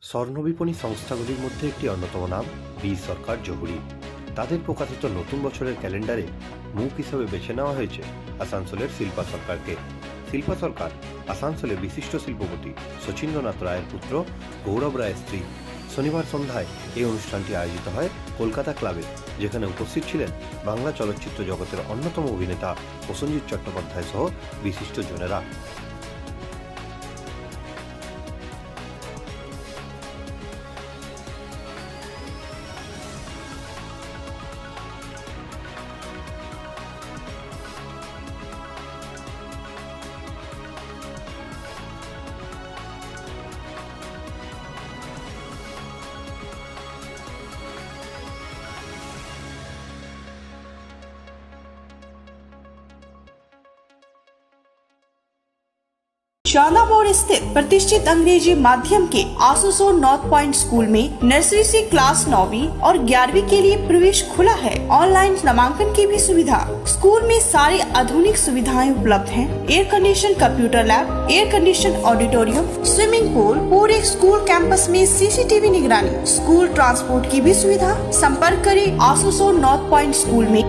স্বর্ণবিপণী সংস্থাগুলির মধ্যে একটি অন্যতম নাম বি সরকার জহুরি। তাদের প্রকাশিত নতুন বছরের ক্যালেন্ডারে মুখ হিসেবে বেছে নেওয়া হয়েছে আসানসোলের শিল্পা সরকারকে। শিল্পা সরকার আসানসোলে বিশিষ্ট শিল্পপতি শচীন্দ্রনাথ রায়ের পুত্র গৌরব রায়ের স্ত্রী। শনিবার সন্ধ্যায় এই অনুষ্ঠানটি আয়োজিত হয় কলকাতা ক্লাবে, যেখানে উপস্থিত ছিলেন বাংলা চলচ্চিত্র জগতের অন্যতম অভিনেতা প্রসেনজিৎ চট্টোপাধ্যায় সহ বিশিষ্ট জনেরা। शालामोड़ स्थित प्रतिष्ठित अंग्रेजी माध्यम के आसुसो नॉर्थ पॉइंट स्कूल में नर्सरी से क्लास 9वीं और 11वीं के लिए प्रवेश खुला है। ऑनलाइन नामांकन की भी सुविधा। स्कूल में सारी आधुनिक सुविधाएं उपलब्ध हैं। Air condition computer lab, air condition auditorium, swimming pool, पूरे स्कूल कैंपस में सीसीटीवी निगरानी, स्कूल ट्रांसपोर्ट की भी सुविधा। संपर्क करें आसुसो नॉर्थ पॉइंट स्कूल में